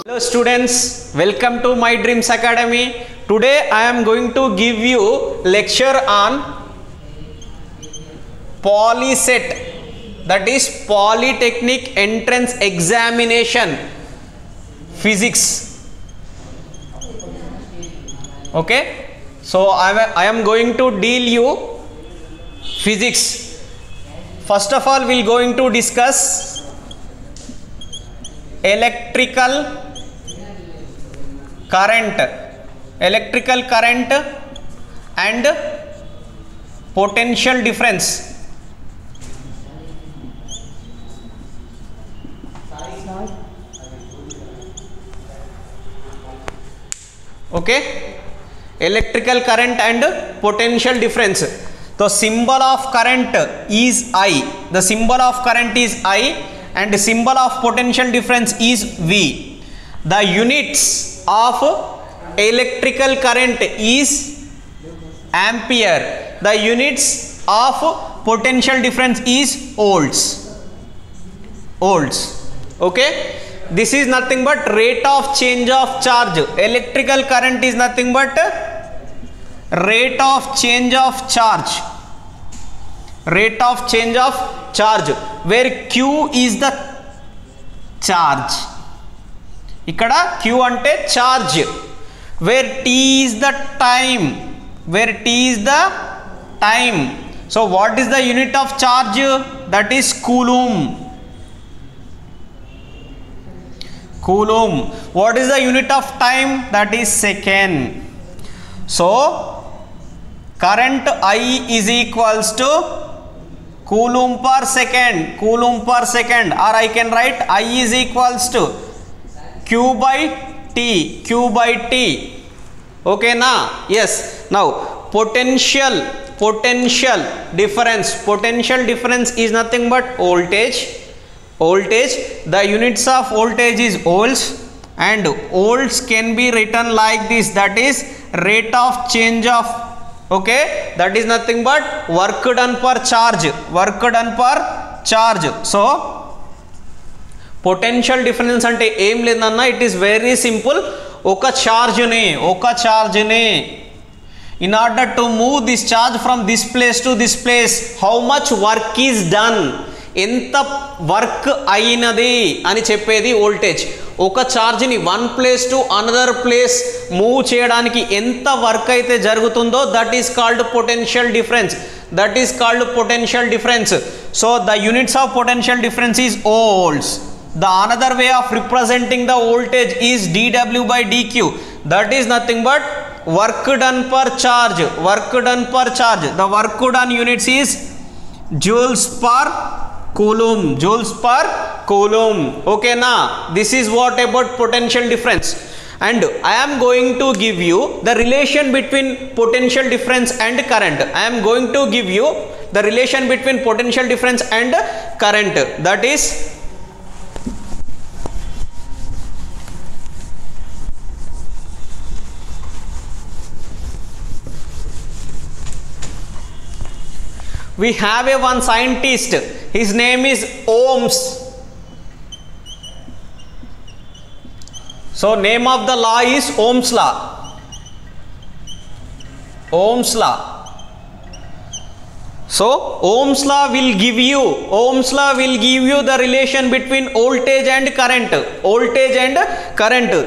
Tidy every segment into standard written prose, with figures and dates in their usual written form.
Hello students, welcome to My Dreams Academy. Today I am going to give you lecture on PolySET, that is Polytechnic Entrance Examination Physics. Okay, so I am going to deal you physics. First of all, we are going to discuss electrical current and potential difference. Okay, electrical current and potential difference. The symbol of current is I. The symbol of current is I, and the symbol of potential difference is V. The units of electrical current is ampere. The units of potential difference is volts. Okay, this is nothing but rate of change of charge. Electrical current is nothing but rate of change of charge. Rate of change of charge, where Q is the charge. Ikkada Q ante charge, where T is the time. Where T is the time. So what is the unit of charge? That is coulomb. Coulomb. What is the unit of time? That is second. So current I is equals to coulomb per second, or I can write I is equals to Q by T. Okay na? Yes. Now potential difference is nothing but voltage. The units of voltage is volts, and volts can be written like this, that is rate of change of, okay, that is nothing but work done per charge. So potential difference ante em ledanna, it is very simple. Oka charge ne in order to move this charge from this place to this place, how much work is done, enta work ayinadi ani cheppedi voltage. Oka charge ni one place to another place move cheyadaniki enta work aithe jarugutundo, that is called potential difference. So the units of potential difference is volts. The another way of representing the voltage is dW by dQ. That is nothing but work done per charge. The work done units is joules per coulomb. Okay na? This is what about potential difference. And I am going to give you the relation between potential difference and current. That is we have one scientist, his name is Ohms. So name of the law is Ohm's law. So Ohm's law will give you the relation between voltage and current.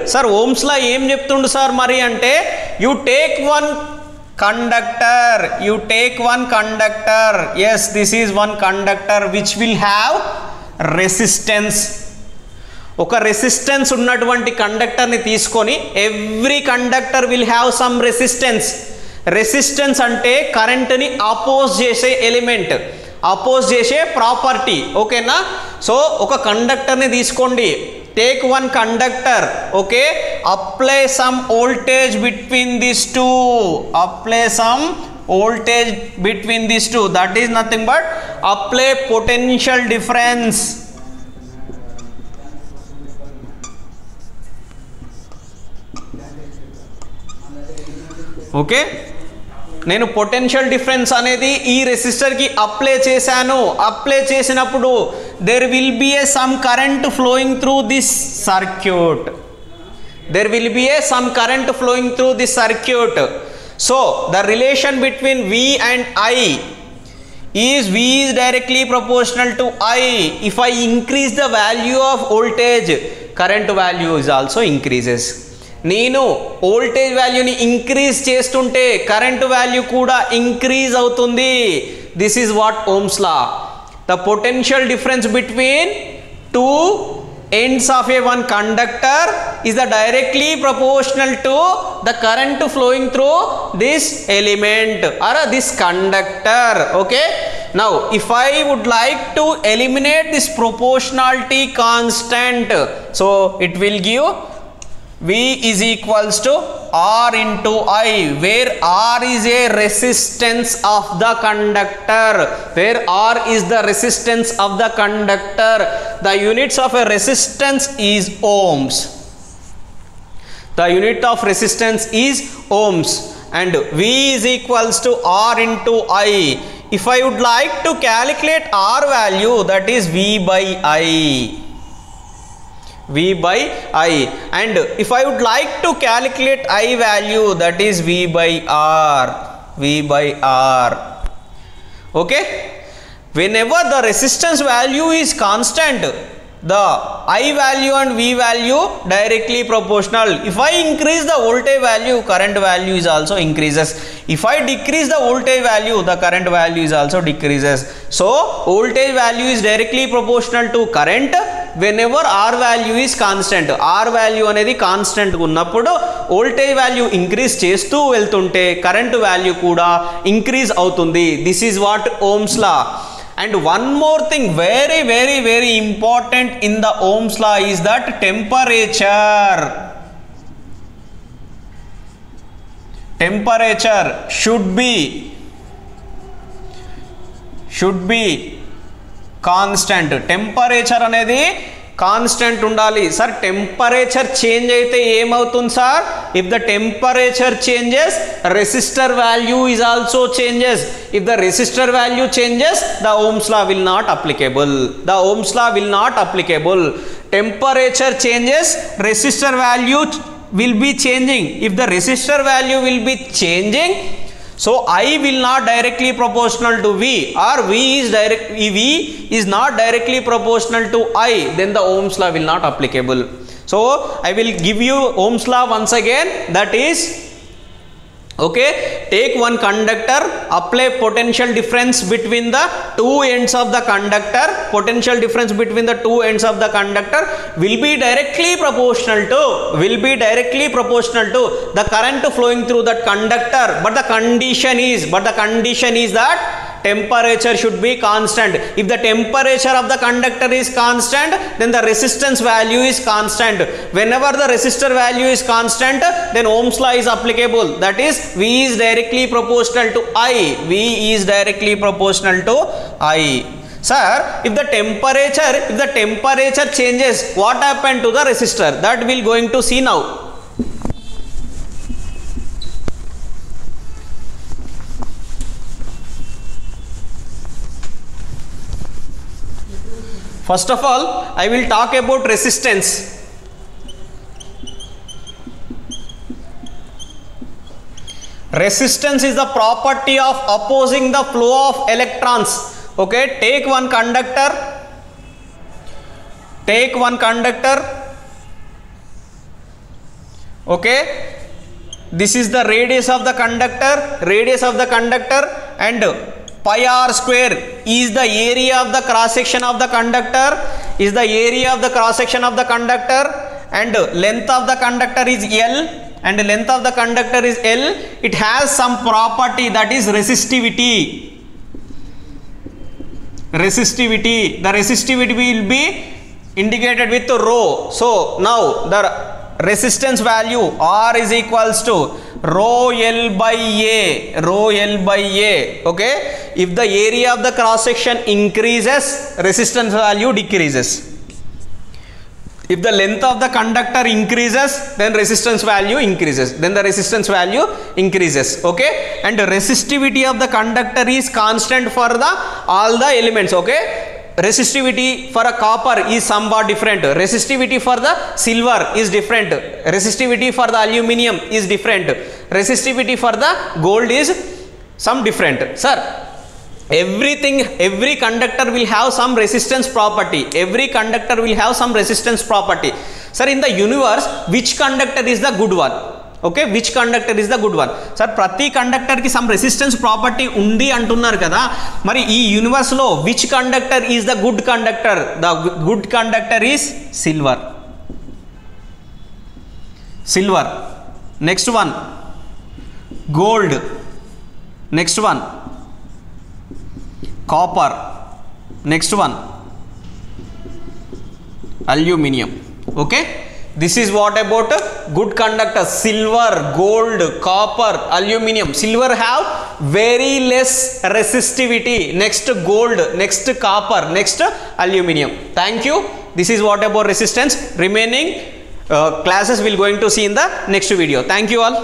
Sir, Ohm's law em cheptundu sir mari ante, you take one conductor. Yes, this is one conductor which will have resistance. ఒక resistance ఉన్నటువంటి కండక్టర్ని తీసుకొని, every conductor will have some resistance అంటే కరెంట్ని oppose చేసే element, oppose చేసే property. ఓకేనా? So ఒక కండక్టర్ని తీసుకోండి, take one conductor. Okay, apply some voltage between this two, that is nothing but apply potential difference. Okay, నేను పొటెన్షియల్ డిఫరెన్స్ అనేది ఈ రెసిస్టర్ కి అప్లై చేశాను. అప్లై చేసినప్పుడు there will be a some current flowing through this circuit. there will be some current flowing through this circuit. So the relation between V and I is V is directly proportional to I. If I increase the value of voltage, current value is also increases. నేను voltage వాల్యూని increase చేస్తుంటే current value కూడా increase అవుతుంది. This is what Ohm's law. The potential difference between two ends of a one conductor is the directly proportional to the current flowing through this element or this conductor. Okay, now if I would like to eliminate this proportionality constant, so it will give V is equals to R into I, where R is a resistance of the conductor, where R is the resistance of the conductor. The units of a resistance is ohms. The unit of resistance is ohms, and V is equals to R into I. If I would like to calculate R value, that is V by I. V by I, and if I would like to calculate I value, that is V by R. V by R. Okay, whenever the resistance value is constant, the I value and V value directly proportional. If I increase the voltage value, current value is also increases. If I decrease the voltage value, the current value is also decreases. So voltage value is directly proportional to current whenever R value is constant. R value అనేది constant ఉన్నప్పుడు voltage value increase చేస్తూ వెళ్తుంటే current value కూడా increase అవుతుంది. This is what Ohm's law. And one more thing very very very important in the Ohm's law is that temperature should be constant. Temperature అనేది constant ఉండాలి. Sir temperature change అయితే ఏమవుతుంది sir? If the temperature changes, resistor value is also changes. If the resistor value changes, the Ohm's law will not applicable. The Ohm's law will not applicable. Temperature changes, resistor value will be changing. If the resistor value will be changing, so I will not directly proportional to V, or V is not directly proportional to I, then the Ohm's law will not applicable. So I will give you Ohm's law once again. That is, okay, take one conductor, apply potential difference between the two ends of the conductor. Potential difference between the two ends of the conductor will be directly proportional to the current flowing through that conductor. But the condition is that temperature should be constant. If the temperature of the conductor is constant, then the resistance value is constant. Whenever the resistor value is constant, then Ohm's law is applicable. That is, V is directly proportional to I. V is directly proportional to I. Sir, if the temperature changes, what happened to the resistor? That we will going to see now. First of all, I will talk about resistance. Resistance is the property of opposing the flow of electrons. Okay, take one conductor. Okay, this is the radius of the conductor, and pi r square is the area of the cross section of the conductor, and length of the conductor is L, It has some property, that is resistivity. The resistivity will be indicated with rho. So now the resistance value R is equals to rho L by A. Okay, if the area of the cross section increases, resistance value decreases. If the length of the conductor increases, then resistance value increases. Okay, and the resistivity of the conductor is constant for all the elements. Okay, resistivity for a copper is somewhat different, resistivity for the silver is different, resistivity for the aluminum is different, resistivity for the gold is some different. Sir, every conductor will have some resistance property, every conductor will have some resistance property. Sir, in the universe, which conductor is the good one? Okay, which conductor is the good one? Sir, ప్రతి conductor కి some resistance property ఉంది అంటున్నారు కదా, మరి ఈ universe లో which conductor is the good conductor? The good conductor is silver. Silver. Next one gold. Next one copper. Next one aluminium. Okay, this is what about good conductor: silver, gold, copper, aluminum. Silver have very less resistivity, next gold, next copper, next aluminum. Thank you. This is what about resistance. Remaining classes we'll going to see in the next video. Thank you all.